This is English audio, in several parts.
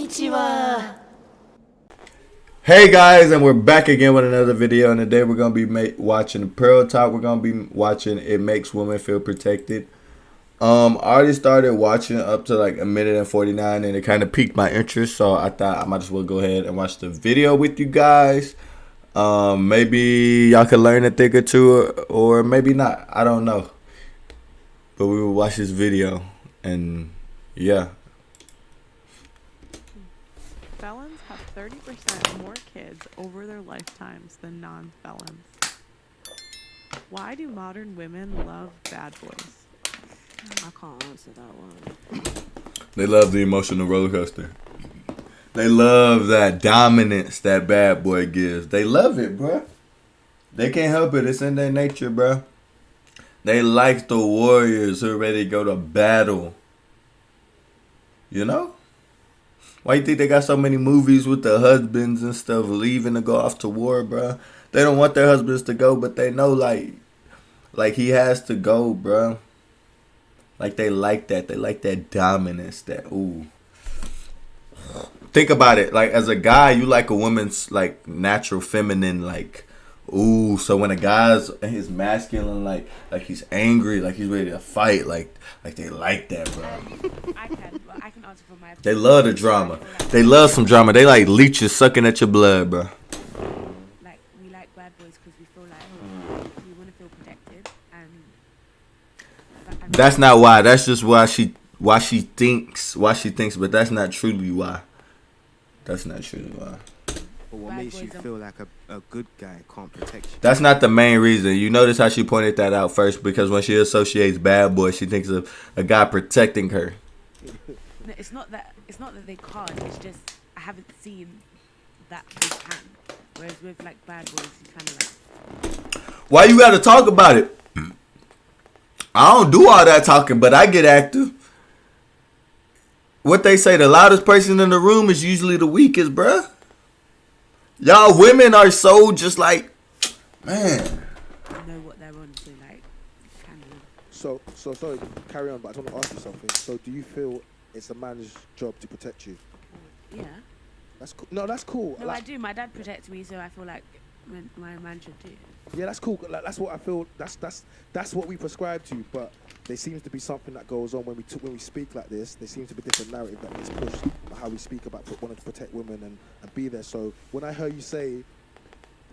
Konnichiwa. Hey guys, and we're back again with another video. And today we're gonna be watching Pearl Talk. We're gonna be watching "It Makes Women Feel Protected." I already started watching up to like 1:49, and it kind of piqued my interest. So I thought I might as well go ahead and watch the video with you guys. Maybe y'all could learn a thing or two, or maybe not. I don't know. But we will watch this video, and yeah. Felons have 30% more kids over their lifetimes than non-felons. Why do modern women love bad boys? I can't answer that one. They love the emotional roller coaster. They love that dominance that bad boy gives. They love it, bruh. They can't help it. It's in their nature, bruh. They like the warriors who are ready to go to battle. You know? Why you think they got so many movies with the husbands and stuff leaving to go off to war, bruh? They don't want their husbands to go, but they know like he has to go, bruh. Like they like that. They like that dominance, that ooh. Think about it. Like as a guy, you like a woman's like natural feminine, like ooh. So when a guy's his masculine, like he's angry, like he's ready to fight, like they like that, bro. I can answer for my. They love the drama. They love some drama. They like leeches sucking at your blood, bro. Like we like bad boys because we feel like we want to feel protected, and that's not why. That's just why she thinks, but that's not truly why. That's not truly why. But what makes you feel like a good guy can't protect you? That's not the main reason. You notice how she pointed that out first, because when she associates bad boy, she thinks of a guy protecting her. No, it's not that they can't. It's just I haven't seen that they can. Whereas with like bad boys, you kind of like. Why you gotta talk about it? I don't do all that talking, but I get active. What they say, the loudest person in the room is usually the weakest, bruh. Y'all women are so just like, man. Know what they're on to, like, kind of. So sorry, carry on, but I just want to ask you something. So do you feel it's a man's job to protect you? Yeah. That's cool. No, that's cool. No, like, I do. My dad protects me, so I feel like my man should do. Yeah, that's cool. Like, that's what I feel. That's what we prescribe to. But there seems to be something that goes on when we speak like this. There seems to be a different narrative that gets pushed about how we speak about wanting to protect women and be there. So when I heard you say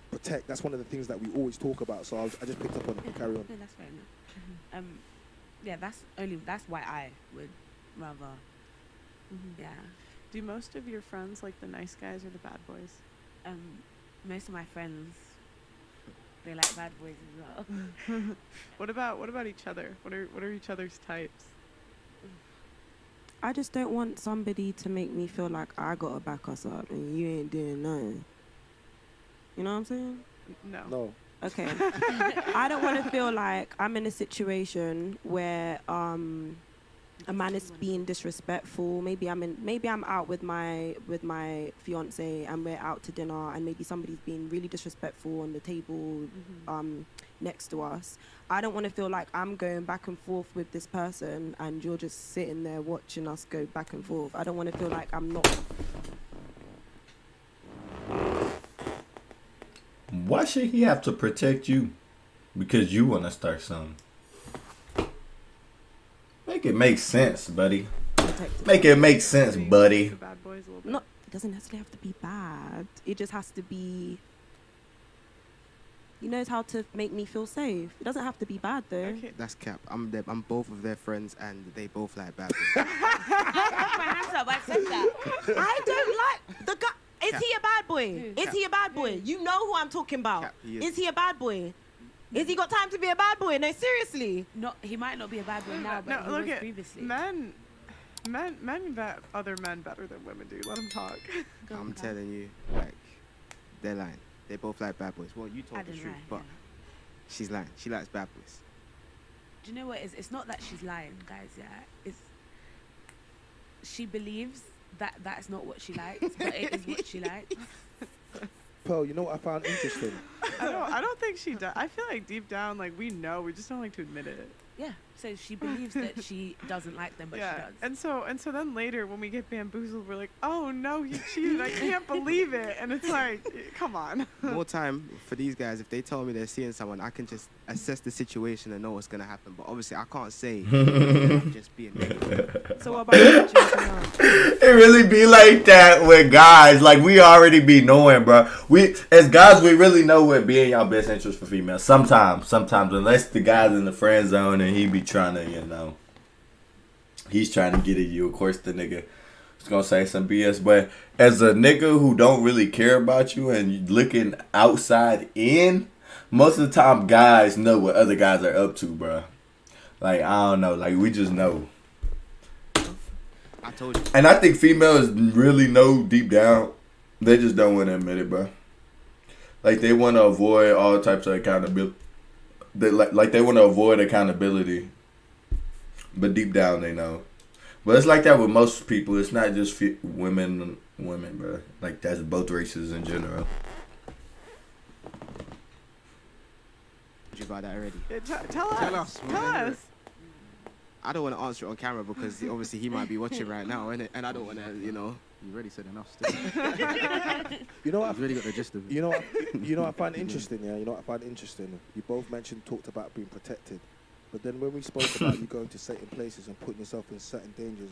protect, that's one of the things that we always talk about. So I just picked up on it. Carry on. Yeah, that's fair enough. Yeah, that's why I would rather. Yeah. Do most of your friends like the nice guys or the bad boys? Most of my friends, they like bad boys as well. What about each other? What are each other's types? I just don't want somebody to make me feel like I gotta back us up and you ain't doing nothing. You know what I'm saying? No. Okay. I don't want to feel like I'm in a situation where a man is being disrespectful. Maybe I'm out with my fiance and we're out to dinner and maybe somebody's being really disrespectful on the table next to us. I don't want to feel like I'm going back and forth with this person and you're just sitting there watching us go back and forth. I don't want to feel like I'm not. Why should he have to protect you? Because you want to start something. Make it make sense, buddy. Make it make sense, buddy. Bad boys a little bit. No, it doesn't necessarily have to be bad. It just has to be. He knows how to make me feel safe. It doesn't have to be bad though. Okay. That's cap. I'm both of their friends, and they both like bad boys. My hands up. I said that. I don't like the guy. Is Cap. he a bad boy? Who? Is he a bad boy? You know who I'm talking about. Cap, he is. Is he a bad boy? Is he got time to be a bad boy? No, seriously. He might not be a bad boy now, but he look was at previously. men vet other men better than women do. Let them talk. I'm telling you, like, they're lying. They both like bad boys. Well, you told I the didn't truth, lie, but yeah. she's lying. She likes bad boys. Do you know what it is? It's not that she's lying, guys. Yeah, it's she believes that that's not what she likes, but it is what she likes. Pearl, you know what I found interesting? I don't think she does. I feel like deep down, like we know, we just don't like to admit it. Yeah. So she believes that she doesn't like them, but she does. And so then later when we get bamboozled, we're like, oh no, you cheated! I can't believe it. And it's like, come on. More time for these guys. If they tell me they're seeing someone, I can just assess the situation and know what's gonna happen. But obviously, I can't say that I'm just being negative. So what about your situation now? It really be like that with guys. Like, we already be knowing, bro. We, as guys, we really know what be in y'all best interest for females. Sometimes, unless the guy's in the friend zone and he be trying to, you know, he's trying to get at you. Of course, the nigga is gonna say some BS. But as a nigga who don't really care about you and you looking outside in, most of the time, guys know what other guys are up to, bro. Like, I don't know. Like, we just know. I told you. And I think females really know deep down. They just don't want to admit it, bro. Like, they want to avoid all types of accountability. They they want to avoid accountability. But deep down, they know. But it's like that with most people. It's not just women, bro. Like, that's both races in general. You about that already? Tell us. I don't want to answer it on camera because obviously he might be watching right now, innit? And I don't want to, you know. You already said enough still. You know what? You've really got the gist of it. You know what I find interesting, yeah? You know what I find interesting? You both talked about being protected. But then when we spoke about you going to certain places and putting yourself in certain dangers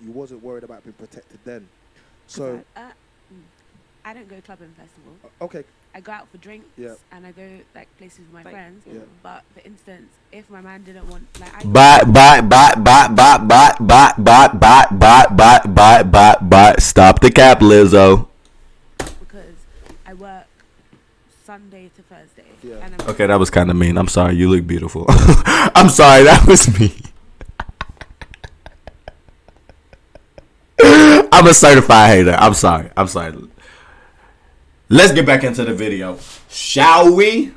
you wasn't worried about being protected then. So... I don't go clubbing festival. Okay. I go out for drinks and I go like places with my friends. Yeah. But for instance, if my man didn't want like Stop the cap, Lizzo. Because I work Sunday to Thursday. Yeah. And Okay, that was kind of mean. I'm sorry. You look beautiful. I'm sorry. That was me. I'm a certified hater. I'm sorry. Let's get back into the video, shall we?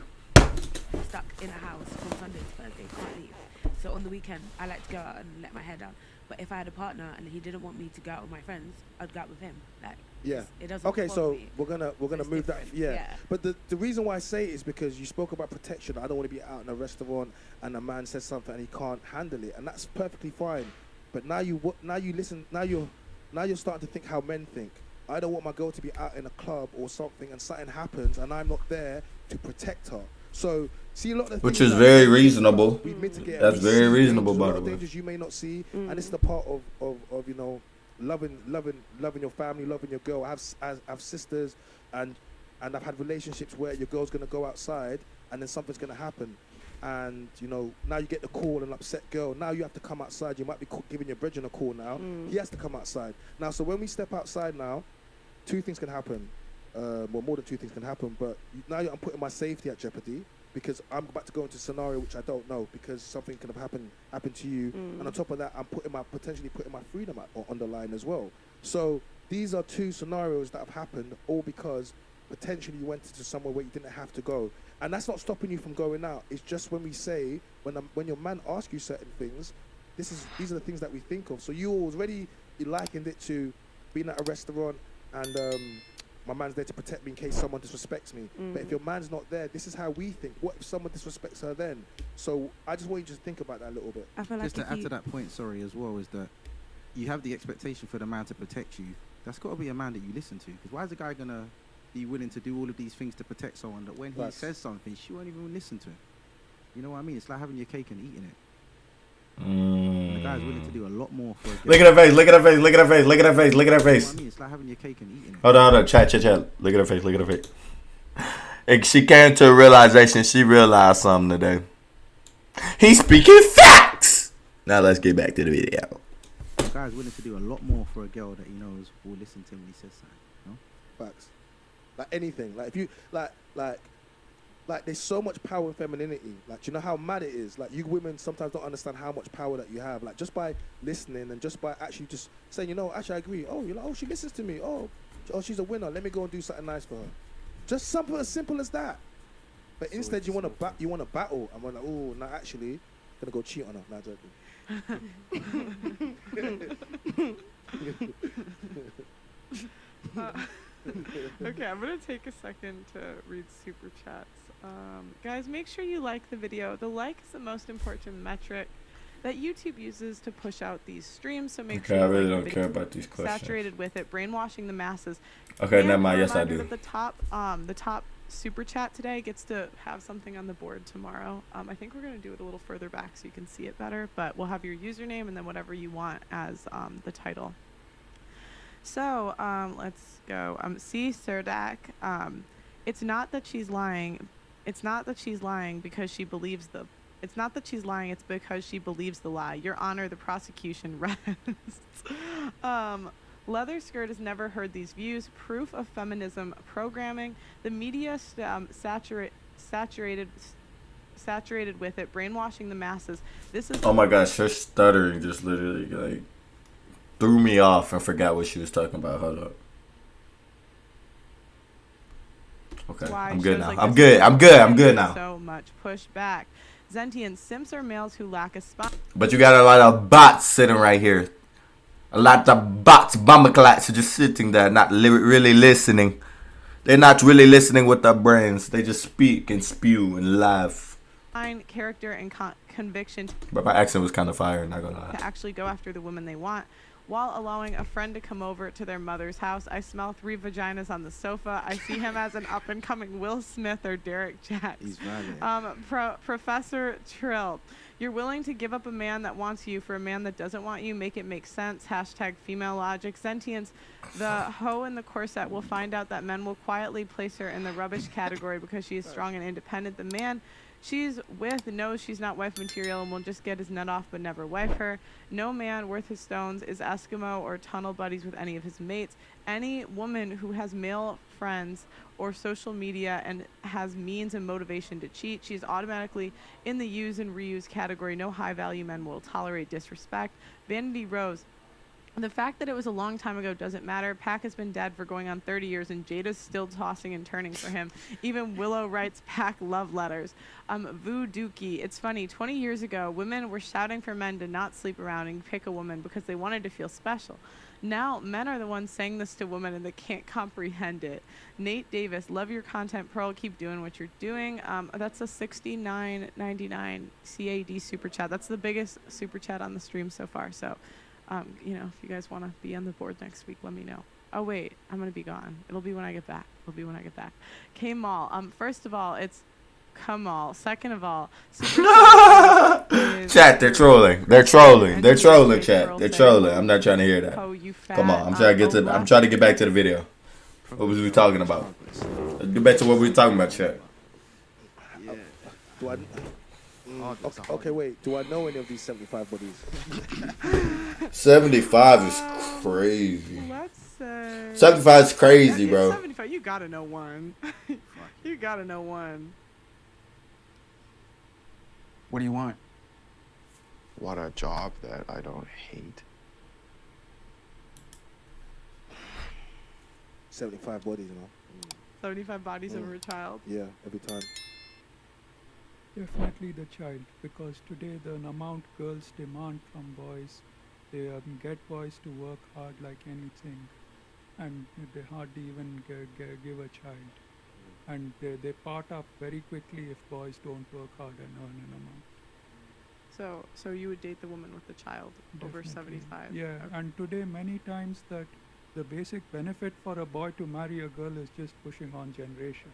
stuck in a house from Sunday to Thursday, can't leave. So on the weekend, I like to go out and let my hair down. But if I had a partner and he didn't want me to go out with my friends, I'd go out with him. Like, yeah, it doesn't. Okay, bother so me. we're gonna move that. different. Yeah. But the reason why I say it is because you spoke about protection. I don't want to be out in a restaurant and a man says something and he can't handle it, and that's perfectly fine. But now you're starting to think how men think. I don't want my girl to be out in a club or something and something happens and I'm not there to protect her. So, see a lot of the Which is very reasonable. We mitigate. That's very reasonable, by the way. way. Dangers you may not see, and it's the part of you know, loving your family, loving your girl. I have sisters, and I've had relationships where your girl's gonna go outside and then something's gonna happen. And you know, now you get the call, an upset girl. Now you have to come outside. You might be giving your brethren a call now. He has to come outside now. So when we step outside now, two things can happen. Well, more than two things can happen. But now I'm putting my safety at jeopardy because I'm about to go into a scenario which I don't know because something could have happened to you. And on top of that, I'm potentially putting my freedom on the line as well. So these are two scenarios that have happened, all because potentially you went into somewhere where you didn't have to go. And that's not stopping you from going out. It's just when we say, when your man asks you certain things, these are the things that we think of. So you already likened it to being at a restaurant and my man's there to protect me in case someone disrespects me. But if your man's not there, this is how we think. What if someone disrespects her then? So I just want you to think about that a little bit. I feel like Just to add to that point, sorry, as well, is that you have the expectation for the man to protect you. That's got to be a man that you listen to. Because why is the guy going to be willing to do all of these things to protect someone that when he says something, she won't even listen to it? You know what I mean? It's like having your cake and eating it. And the guy's willing to do a lot more for a girl. Look at her face. Look at her face. Look at her face. Look at her face. Look at her face. You know what I mean? It's like having your cake and eating it. Hold on. Chat. Look at her face. Look at her face. And she came to a realization. She realized something today. He's speaking facts. Now let's get back to the video. The guy's willing to do a lot more for a girl that he knows will listen to him when he says something. You know? Facts. Like anything. Like if you like there's so much power in femininity. Like, do you know how mad it is? Like, you women sometimes don't understand how much power that you have. Like, just by listening and just by actually just saying, you know, actually I agree. Oh, you're like, oh, she listens to me. Oh, she's a winner. Let me go and do something nice for her. Just something as simple as that. But instead, you want to battle. And we're like, oh, no, actually, gonna go cheat on her. Nah, joking. Okay, I'm going to take a second to read super chats. Guys, make sure you like the video. The like is the most important metric. that YouTube uses to push out these streams. So make Okay, sure I you really like don't the care video about these questions. saturated with it, brainwashing the masses. Okay, And never mind. a Yes, I reminder do. that the top super chat today gets to have something on the board tomorrow. I think we're gonna do it a little further back so you can see it better, but we'll have your username and then whatever you want as the title. So let's go. C. Surdak. It's not that she's lying. It's not that she's lying because she believes the. It's not that she's lying. It's because she believes the lie. Your Honor, the prosecution rests. Leather skirt has never heard these views. Proof of feminism programming. The media saturated with it, brainwashing the masses. This is. Oh my gosh, her stuttering just literally like threw me off and forgot what she was talking about. Hold up. Okay, Why I'm good shows now. like I'm this good. are I'm good. I'm good getting now. So much pushback. Zentian simps are males who lack a spine. But you got a lot of bots sitting right here. A lot of bots, bombaclats are just sitting there, not really listening. They're not really listening with their brains. They just speak and spew and laugh. Character and conviction But my accent was kind of fire, not gonna lie. to actually go after the woman they want. While allowing a friend to come over to their mother's house, I smell 3 vaginas on the sofa. I see him as an up-and-coming Will Smith or Derek Jacks. He's valid. Professor Trill, you're willing to give up a man that wants you for a man that doesn't want you. Make it make sense. Hashtag female logic. Sentience, the hoe in the corset will find out that men will quietly place her in the rubbish category because she is strong and independent. The man she's with knows she's not wife material and will just get his nut off but never wife her. No man worth his stones is Eskimo or tunnel buddies with any of his mates. Any woman who has male friends or social media and has means and motivation to cheat, she's automatically in the use and reuse category. No high value men will tolerate disrespect. Vanity Rose, the fact that it was a long time ago doesn't matter. Pac has been dead for going on 30 years, and Jada's still tossing and turning for him. Even Willow writes Pac love letters. Vu Dookie, it's funny. 20 years ago, women were shouting for men to not sleep around and pick a woman because they wanted to feel special. Now, men are the ones saying this to women, and they can't comprehend it. Nate Davis, love your content, Pearl. Keep doing what you're doing. That's a $69.99 CAD super chat. That's the biggest super chat on the stream so far. So. You know, if you guys want to be on the board next week, let me know. Oh, wait, I'm going to be gone. It'll be when I get back. K-Mall. First of all, it's Kamal. Second of all, chat, they're trolling. They're trolling, chat. They're trolling. I'm not trying to hear that. Come on, I'm trying to get back to the video. What was we talking about? Let's get back to what we were talking about, chat. Yeah. Do I? Okay, wait. Do I know any of these 75 bodies? 75 is crazy. Let's say 75 is crazy, bro. 75. You gotta know one. You gotta know one. What do you want? What a job that I don't hate. 75 bodies, you know. 75 bodies over a child. Yeah, every time. Definitely the child, because today the amount girls demand from boys, they get boys to work hard like anything, and they hardly even give a child, and they part up very quickly if boys don't work hard and earn an amount. So you would date the woman with the child over Definitely. 75? Yeah, Okay. and today many times that the basic benefit for a boy to marry a girl is just pushing on generation.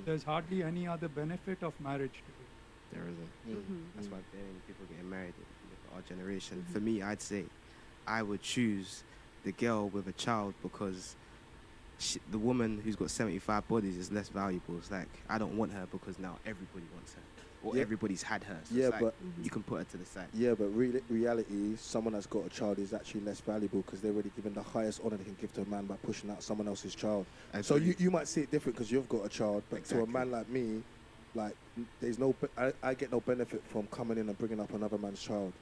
There's hardly any other benefit of marriage today. There isn't. That's why people getting married in our generation. For me, I'd say I would choose the girl with a child because the woman who's got 75 bodies is less valuable. It's like, I don't want her because now everybody wants her. Or everybody's had her. So it's like, but you can put her to the side. Yeah, but reality, someone that's got a child is actually less valuable because they're already given the highest honor they can give to a man by pushing out someone else's child. So you might see it different because you've got a child, but to a man like me, like there's no, I get no benefit from coming in and bringing up another man's child.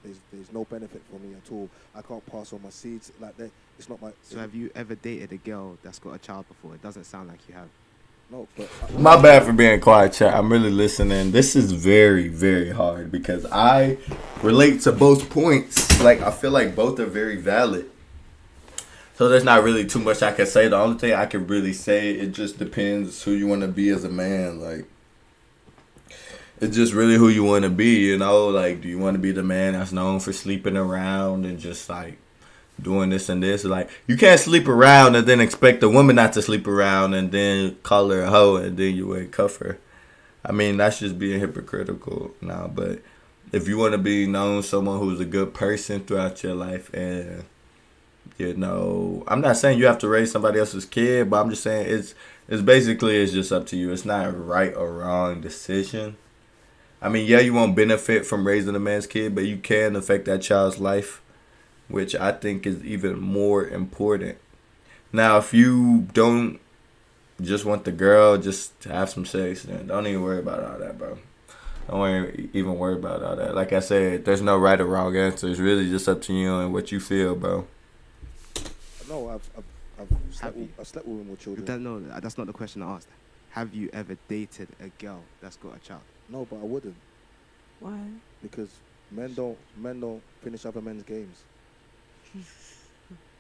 There's no benefit for me at all. I can't pass on my seeds like that. It's not my. So have you ever dated a girl that's got a child before? It doesn't sound like you have. No, but my bad for being quiet, chat. I'm really listening. This is very, very hard because I relate to both points. Like, I feel like both are very valid. So there's not really too much I can say. The only thing I can really say, it just depends who you want to be as a man. Like, it's just really who you want to be, you know? Like, do you want to be the man that's known for sleeping around and just, like, doing this and this? Like, you can't sleep around and then expect a woman not to sleep around and then call her a hoe and then you would cuff her. I mean, that's just being hypocritical now. But if you want to be known someone who's a good person throughout your life, and you know, I'm not saying you have to raise somebody else's kid, but I'm just saying it's basically it's just up to you. It's not a right or wrong decision. I mean, yeah, you won't benefit from raising a man's kid, but you can affect that child's life, which I think is even more important. Now, if you don't just want the girl just to have some sex, then don't even worry about all that, bro. Even worry about all that. Like I said, there's no right or wrong answer. It's really just up to you and what you feel, bro. No, I've slept with women with children. No, that's not the question I asked. Have you ever dated a girl that's got a child? No, but I wouldn't. Why? Because men don't finish other men's games.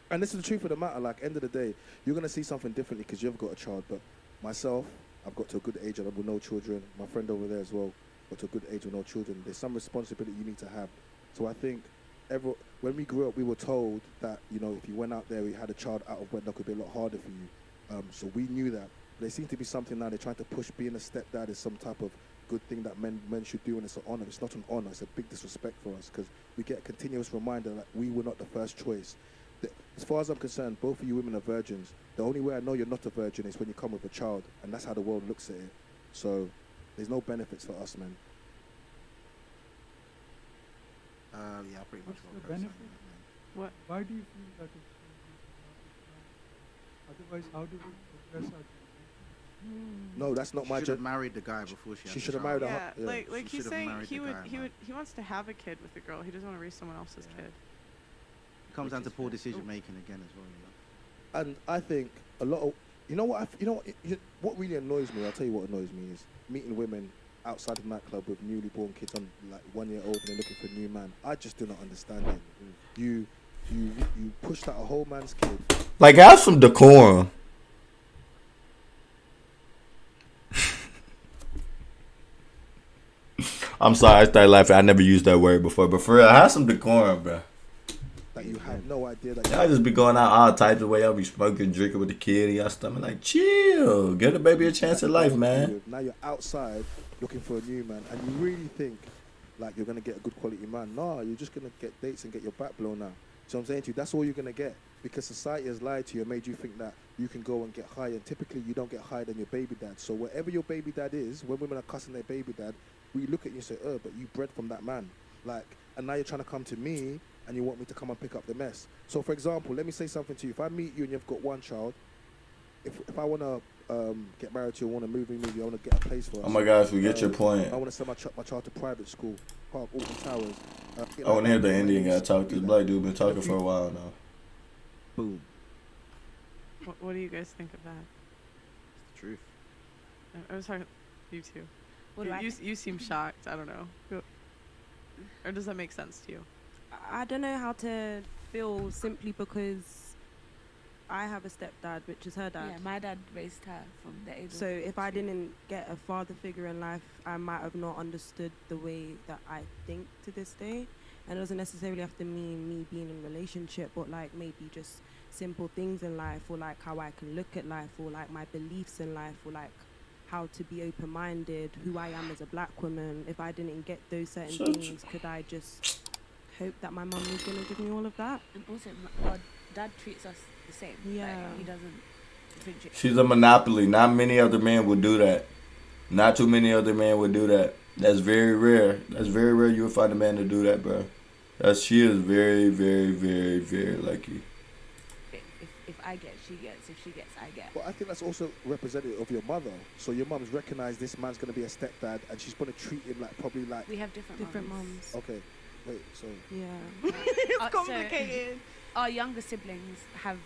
And this is the truth of the matter. Like, end of the day, you're gonna see something differently because you've got a child. But myself, I've got to a good age and with no children. My friend over there as well got to a good age with no children. There's some responsibility you need to have. So I think when we grew up, we were told that, you know, if you went out there, you had a child out of wedlock, it would be a lot harder for you. So we knew that. There seems to be something now they're trying to push being a stepdad is some type of good thing that men should do, and it's an honor. It's not an honor. It's a big disrespect for us because we get a continuous reminder that we were not the first choice. As far as I'm concerned, both of you women are virgins. The only way I know you're not a virgin is when you come with a child, and that's how the world looks at it. So there's no benefits for us, man. Yeah, pretty much. What's the benefit? What? Why do you feel that it's otherwise, how do we progress our No, that's not She my should job. have married the guy before she had She the should have child. married Yeah, yeah. like She he's should've saying married he the would guy, he man. would he wants to have a kid with the girl. He doesn't want to raise someone else's kid. It comes down to poor decision making again as well, you know. And I think a lot of, what really annoys me, I'll tell you what annoys me is meeting women outside the nightclub with newly born kids on like 1 year old and they're looking for a new man. I just do not understand it. You pushed out a whole man's kid. Like, have some decorum. I'm sorry, I started laughing. I never used that word before, but for real, have some decorum, bro. That you have no idea that Y'all just be going out all types of way. Y'all be smoking, drinking with the kid in y'all stomach. Like, chill. Give the baby a chance at life, man. now you're outside looking for a new man, and you really think like you're gonna get a good quality man. No, you're just gonna get dates and get your back blown out. So I'm saying to you, that's all you're gonna get because society has lied to you and made you think that you can go and get high, and typically you don't get higher than your baby dad. So wherever your baby dad is, when women are cussing their baby dad, we look at you and say, "Oh, but you bred from that man." Like, and now you're trying to come to me and you want me to come and pick up the mess. So for example, let me say something to you. If I meet you and you've got one child, if I want to get married to you, I want to move, I want to get a place for us. Oh my gosh, we get your point. I want to send my child to private school, Park Alton Towers. I want to hear the Indian guy talk. This black dude been talking for a while now. Boom. What do you guys think of that? It's the truth. I was talking you two. What do I think? You seem shocked. I don't know. Or does that make sense to you? I don't know how to feel simply because I have a stepdad, which is her dad. Yeah, my dad raised her from the age So of if I 2. didn't get a father figure in life, I might have not understood the way that I think to this day. And it doesn't necessarily have to mean me being in a relationship, but like maybe just simple things in life, or like how I can look at life, or like my beliefs in life, or like how to be open-minded, who I am as a black woman. If I didn't get those certain things, could I just hope that my mum was going to give me all of that? And also, our dad treats us the same. Yeah. Like, he doesn't differentiate. She's a monopoly. Not many other men would do that. Not too many other men would do that. That's very rare. That's very rare you would find a man to do that, bro. She is very, very, very, very lucky. If I get, she gets. If she gets, I get. But I think that's also representative of your mother. So your mum's recognized this man's going to be a stepdad, and she's going to treat him like probably like. We have different mums. Okay, wait. So Yeah. It's complicated. Our younger siblings have.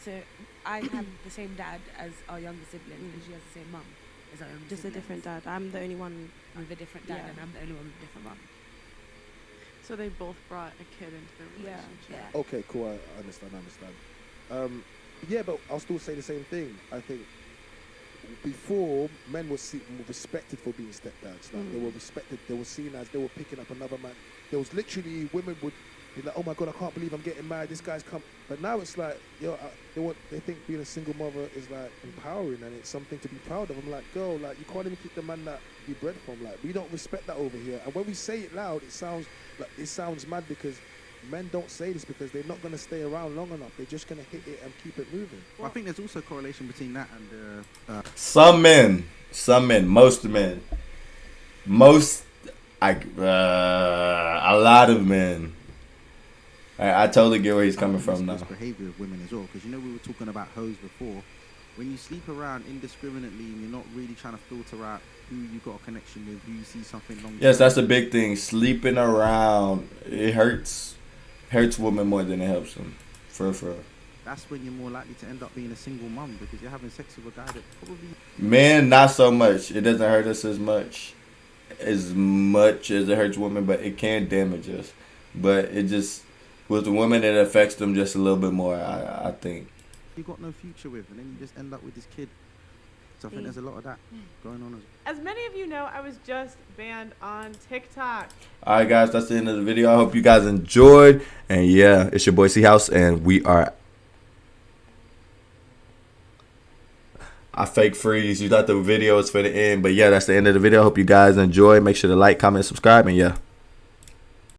So I have the same dad as our younger sibling, and she has the same mum as our younger Just a siblings. different dad. I'm the only one. With a different dad, Yeah. and I'm the only one with a different mum. So they both brought a kid into their Yeah. relationship. Yeah. okay, cool. I understand. Yeah, but I'll still say the same thing. I think before men were respected for being stepdads. Like they were respected. They were seen as they were picking up another man. There was literally women would be like, "Oh my God, I can't believe I'm getting married. This guy's come." But now it's like, they think being a single mother is like empowering and it's something to be proud of. I'm like, girl, like you can't even keep the man that you bred from. Like we don't respect that over here. And when we say it loud, it sounds mad because men don't say this because they're not going to stay around long enough. They're just going to hit it and keep it moving. Well, I think there's also a correlation between that and some men, most men, a lot of men. I totally get where he's coming from now. Behavior of women as well, because we were talking about hoes before. When you sleep around indiscriminately and you're not really trying to filter out who you got a connection with, who you see something long. Yes, that's a big thing. Sleeping around, it hurts women more than it helps them. For real. That's when you're more likely to end up being a single mom because you're having sex with a guy that probably. Men, not so much. It doesn't hurt us as much as it hurts women, but it can damage us. But it just, with the women, it affects them just a little bit more, I think. You got no future with, and then you just end up with this kid. So I think there's a lot of that going on. As many of you know, I was just banned on TikTok. All right, guys, that's the end of the video. I hope you guys enjoyed. And yeah, it's your boy C House, and we are. I fake freeze. You thought the video was for the end, but yeah, that's the end of the video. Hope you guys enjoy. Make sure to like, comment, subscribe, and yeah.